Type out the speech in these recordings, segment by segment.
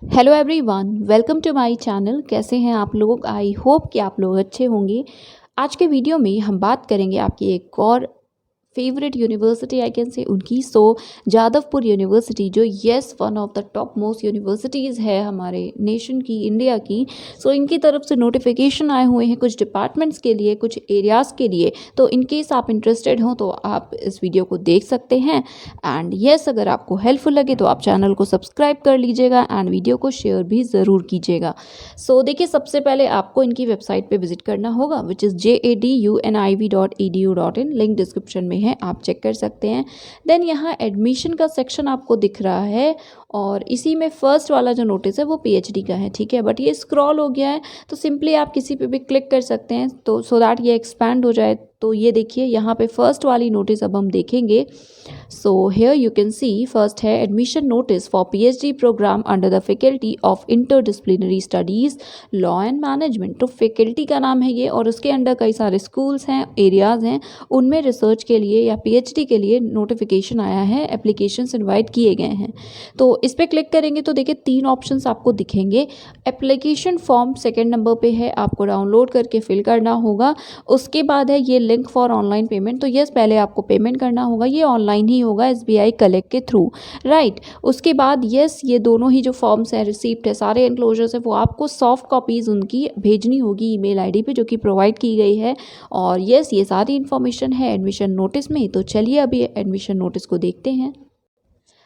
Hello everyone, welcome to my channel. कैसे हैं आप लोग? आई होप कि आप लोग अच्छे होंगे। आज के वीडियो में हम बात करेंगे आपकी एक और favourite university I can say उनकी। जादवपुर यूनिवर्सिटी जो yes one of the top most universities है हमारे नेशन की, इंडिया की। इनकी तरफ से नोटिफिकेशन आए हुए हैं कुछ डिपार्टमेंट्स के लिए, कुछ एरियाज़ के लिए। तो इन केस आप इंटरेस्टेड हो तो आप इस वीडियो को देख सकते हैं। एंड येस, अगर आपको हेल्पफुल लगे तो आप चैनल को सब्सक्राइब कर लीजिएगा एंड वीडियो को शेयर भी ज़रूर कीजिएगा। देखिए, सबसे पहले आपको इनकी वेबसाइट पे विजिट करना होगा which is jaduniv.edu.in। Link description में है, आप चेक कर सकते हैं। देन यहाँ एडमिशन का सेक्शन आपको दिख रहा है और इसी में फर्स्ट वाला जो नोटिस है वो पीएचडी का है, ठीक है। बट ये स्क्रॉल हो गया है तो सिंपली आप किसी पे भी क्लिक कर सकते हैं तो सो दैट ये एक्सपैंड हो जाए। तो ये देखिए, यहाँ पे फर्स्ट वाली नोटिस अब हम देखेंगे। Here you can see first है admission notice for PhD programme under the faculty of interdisciplinary studies law and management. तो फैकल्टी का नाम है ये और उसके अंडर कई सारे स्कूल्स हैं, एरियाज़ हैं, उनमें रिसर्च के लिए या पीएचडी के लिए नोटिफिकेशन आया है, एप्लीकेशंस इनवाइट किए गए हैं। तो इस पर क्लिक करेंगे तो देखिए 3 ऑप्शंस आपको दिखेंगे। एप्लीकेशन फॉर्म सेकेंड नंबर पे है, आपको डाउनलोड करके फिल करना होगा। उसके बाद है ये लिंक फॉर ऑनलाइन पेमेंट। तो यस, पहले आपको पेमेंट करना होगा, ये ऑनलाइन ही होगा एसबीआई कलेक्ट के थ्रू, राइट। उसके बाद यस, ये दोनों ही जो फॉर्म्स हैं, रिसीप्ट है, सारे एनक्लोजर्स है, वो आपको सॉफ्ट कॉपीज़ उनकी भेजनी होगी ईमेल आईडी पे जो कि प्रोवाइड की गई है। और यस, ये सारी इन्फॉर्मेशन है एडमिशन नोटिस में। तो चलिए अभी एडमिशन नोटिस को देखते हैं।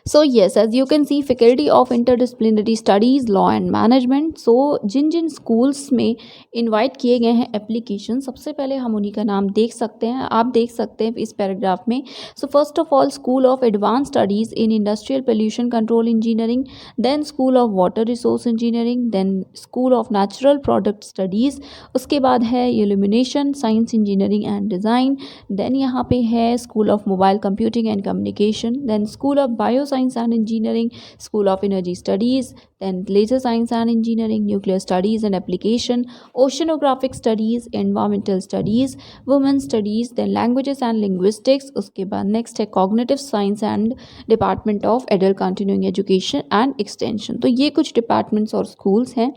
Yes, as you can see, Faculty of Interdisciplinary Studies, Law and Management। जिन जिन स्कूल्स में इनवाइट किए गए हैं एप्लीकेशन, सबसे पहले हम उन्हीं का नाम देख सकते हैं। आप देख सकते हैं इस पैराग्राफ में। First of all, school of advance studies in industrial pollution control engineering, then school of water resource engineering, then school of natural product studies. उसके बाद है illumination science engineering and design. Then यहाँ पे है school of mobile computing and communication, then school of bio Science and Engineering, School of Energy Studies, then Laser Science and Engineering, Nuclear Studies and Application, Oceanographic Studies, Environmental Studies, Women Studies, then Languages and Linguistics। उसके बाद next है Cognitive Science and Department of Adult Continuing Education and Extension। तो ये कुछ departments और schools हैं।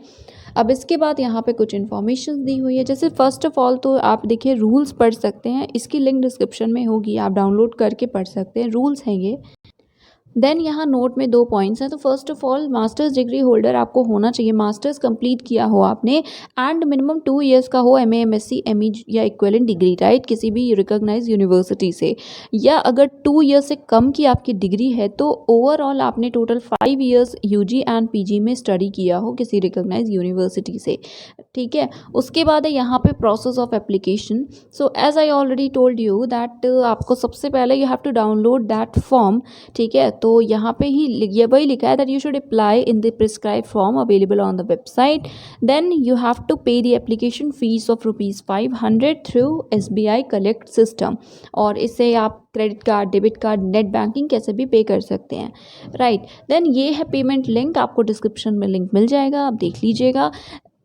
अब इसके बाद यहाँ पे कुछ इन्फॉर्मेशन दी हुई है। जैसे फर्स्ट ऑफ ऑल तो आप देखिए रूल्स पढ़ सकते हैं, इसकी लिंक डिस्क्रिप्शन में होगी, आप डाउनलोड करके पढ़ सकते हैं। रूल्स हैं ये। देन यहाँ नोट में 2 पॉइंट्स हैं। तो first of all, masters degree holder आपको होना चाहिए, मास्टर्स कंप्लीट किया हो आपने, एंड मिनिमम 2 इयर्स का हो एमए, एमएससी, एमई या इक्विवेलेंट डिग्री, राइट, किसी भी रिकॉग्नाइज यूनिवर्सिटी से। या अगर 2 ईयर्स से कम की आपकी डिग्री है तो ओवरऑल आपने total 5 years UG and PG में स्टडी किया हो किसी रिकॉग्नाइज यूनिवर्सिटी से, ठीक है। उसके बाद है यहाँ पे process of application. As I already told you that आपको सबसे पहले you have to download that form, ठीक है। तो यहाँ पे ही ये वही लिखा है that you should apply in the prescribe form available on the website. Then you have to pay the application fees of ₹500 through SBI collect system. और इससे आप credit card, debit card, net banking कैसे भी पे कर सकते हैं, right. Then ये है पेमेंट लिंक, आपको डिस्क्रिप्शन में लिंक मिल जाएगा, आप देख लीजिएगा।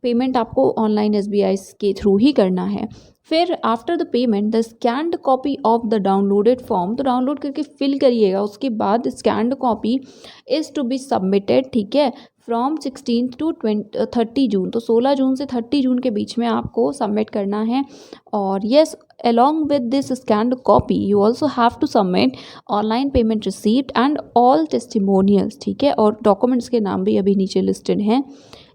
पेमेंट आपको ऑनलाइन एसबीआई के थ्रू ही करना है। फिर after the payment the scanned copy of the downloaded form, तो डाउनलोड करके फिल करिएगा। उसके बाद scanned copy is to be submitted, ठीक है, फ्रॉम 16 टू 30 जून। तो 16 जून से 30 जून के बीच में आपको सबमिट करना है। और yes, along with this scanned copy you also have to submit online payment receipt and all testimonials, ठीक है। और डॉक्यूमेंट्स के नाम भी अभी नीचे लिस्टेड हैं।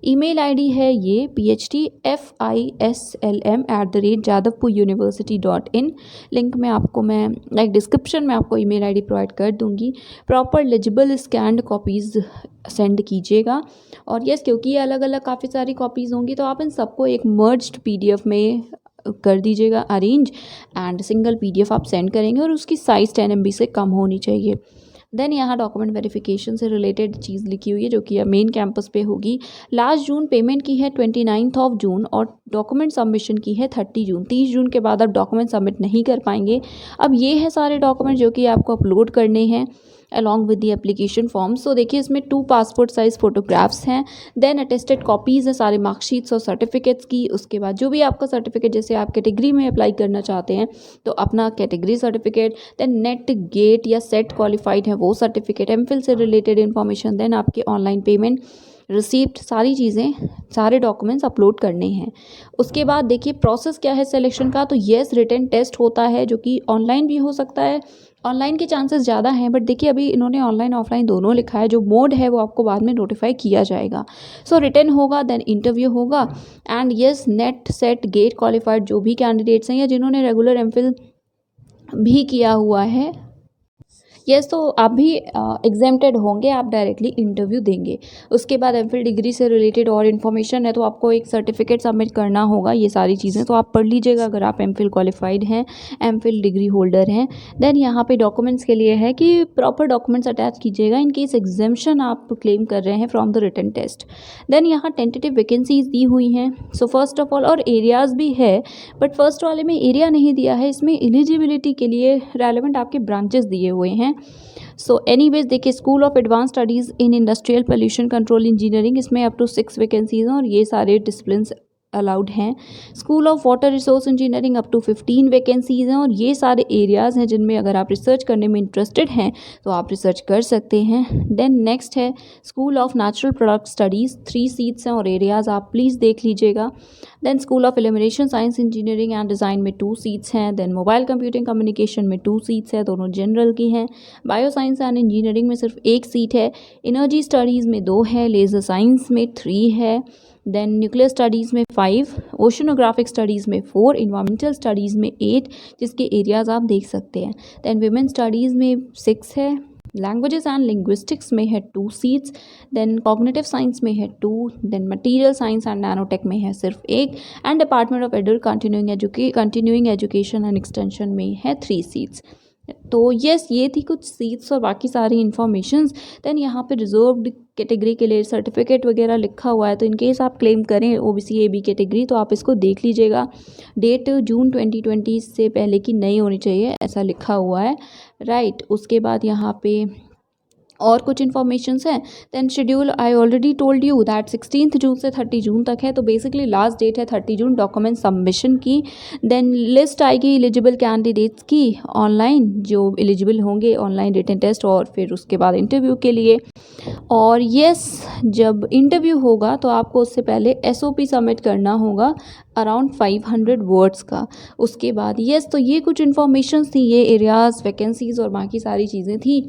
ईमेल आईडी है ये PHDFISLM@jadavpuruniversity.in। लिंक में आपको मैं लाइक डिस्क्रिप्शन में आपको ईमेल आईडी प्रोवाइड कर दूंगी। Proper legible scanned copies send कीजिएगा। और यस, क्योंकि ये अलग अलग काफ़ी सारी कॉपीज़ होंगी तो आप इन सबको एक मर्ज्ड PDF में कर दीजिएगा अरेंज, एंड सिंगल PDF आप सेंड करेंगे और उसकी साइज़ 10 MB से कम होनी चाहिए। देन यहाँ डॉक्यूमेंट वेरिफिकेशन से रिलेटेड चीज़ लिखी हुई है जो कि मेन कैंपस पे होगी। लास्ट जून पेमेंट की है 29 जून और डॉक्यूमेंट सबमिशन की है 30 जून। 30 जून के बाद आप डॉक्यूमेंट सबमिट नहीं कर पाएंगे। अब ये है सारे डॉक्यूमेंट जो कि आपको अपलोड करने हैं along with the application form. देखिए, इसमें 2 पासपोर्ट साइज़ फ़ोटोग्राफ्स हैं, देन अटेस्टेड कॉपीज़ हैं सारे मार्कशीट्स और सर्टिफिकेट्स की। उसके बाद जो भी आपका सर्टिफिकेट, जैसे आप कैटेगरी में अप्लाई करना चाहते हैं तो अपना category certificate, then NET, GATE या सेट क्वालिफाइड है वो सर्टिफिकेट, एमफिल से रिलेटेड इन्फॉर्मेशन, देन आपकी ऑनलाइन पेमेंट, रिसीप्ट, सारी चीज़ें, सारे डॉक्यूमेंट्स अपलोड करने हैं। उसके बाद देखिए प्रोसेस क्या है सिलेक्शन का, तो येस रिटन टेस्ट होता है जो कि ऑनलाइन भी हो सकता है, ऑनलाइन के चांसेस ज़्यादा हैं, बट देखिए अभी इन्होंने ऑनलाइन ऑफलाइन दोनों लिखा है, जो मोड है वो आपको बाद में नोटिफाई किया जाएगा। सो रिटन होगा, देन इंटरव्यू होगा, and yes NET SET GATE qualified जो भी कैंडिडेट्स हैं या जिन्होंने रेगुलर एमफिल भी किया हुआ है, यस तो आप भी एग्जेम्प्टेड होंगे, आप डायरेक्टली इंटरव्यू देंगे। उसके बाद एमफिल डिग्री से रिलेटेड और इन्फॉर्मेशन है तो आपको एक सर्टिफिकेट सबमिट करना होगा, ये सारी चीज़ें तो आप पढ़ लीजिएगा अगर आप एमफिल क्वालिफाइड हैं, एमफिल डिग्री होल्डर हैं। देन यहाँ पे डॉक्यूमेंट्स के लिए है कि प्रॉपर डॉक्यूमेंट्स अटैच कीजिएगा इन केस एग्जामेशन आप क्लेम कर रहे हैं from the written test. Then यहाँ टेंटेटिव वैकेंसीज दी हुई हैं। सो फर्स्ट ऑफ ऑल, और एरियाज़ भी है, बट फर्स्ट वाले में एरिया नहीं दिया है, इसमें एलिजिबिलिटी के लिए रेलेवेंट आपके ब्रांचेस दिए हुए हैं। सो एनीवेज देखिए, school of advance studies in industrial pollution control engineering, इसमें अप टू 6 वैकेंसीज हैं और ये सारे डिसिप्लिन्स अलाउड हैं। School of water resource engineering up to 15 vacancies हैं और ये सारे एरियाज़ हैं जिनमें अगर आप रिसर्च करने में इंटरेस्टेड हैं तो आप रिसर्च कर सकते हैं। देन नेक्स्ट है school of natural product studies, 3 seats हैं और एरियाज़ आप प्लीज़ देख लीजिएगा। Then school of illumination science engineering and design में 2 सीट्स हैं। देन मोबाइल कंप्यूटिंग कम्युनिकेशन में 2 सीट्स हैं, दोनों जनरल की हैं। बायो साइंस एंड इंजीनियरिंग में सिर्फ 1 सीट है। एनर्जी स्टडीज़ में 2 है, लेज़र साइंस में 3 है। देन न्यूक्लियर स्टडीज़ में 5, ओशनोग्राफिक स्टडीज़ में 4, इन्वायरमेंटल स्टडीज़ में 8, जिसके एरियाज़ आप देख सकते हैं। देन विमेन स्टडीज़ में 6 है। लैंग्वेजेस एंड लिंग्विस्टिक्स में है 2 सीट्स। देन कॉग्निटिव साइंस में है 2। Then material science and nanotech में है सिर्फ 1 and department of adult continuing education and extension में है 3 सीट्स। तो यस, ये थी कुछ सीट्स और बाकी सारी इन्फॉर्मेशंस। देन यहाँ पे रिजर्व्ड कैटेगरी के लिए सर्टिफिकेट वगैरह लिखा हुआ है, तो इनकेस आप क्लेम करें ओबीसी एबी कैटेगरी तो आप इसको देख लीजिएगा। डेट जून 2020 से पहले की नहीं होनी चाहिए, ऐसा लिखा हुआ है, राइट। उसके बाद यहाँ पे और कुछ इन्फॉर्मेशंस हैं। Then schedule I already told you that 16 June से 30 जून तक है, तो बेसिकली लास्ट डेट है 30 जून डॉक्यूमेंट सबमिशन की। देन लिस्ट आएगी एलिजिबल कैंडिडेट्स की ऑनलाइन, जो एलिजिबल होंगे ऑनलाइन रिटन टेस्ट और फिर उसके बाद इंटरव्यू के लिए। और यस, जब इंटरव्यू होगा तो आपको उससे पहले एसओपी सबमिट करना होगा अराउंड 500 वर्ड्स का। उसके बाद यस, तो ये कुछ इन्फॉर्मेशंस थी, ये एरियाज़, वैकेंसीज़ और बाकी सारी चीज़ें थी।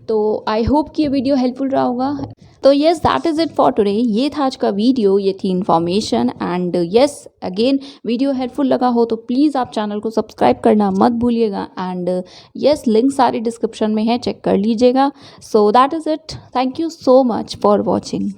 तो आई होप कि ये वीडियो हेल्पफुल रहा होगा। तो yes, that is it for today. ये था आज का वीडियो, ये थी information. And yes again, video helpful लगा हो तो प्लीज़ आप चैनल को सब्सक्राइब करना मत भूलिएगा। एंड यस, लिंक सारी डिस्क्रिप्शन में है, चेक कर लीजिएगा। So that is it, thank you so much for watching.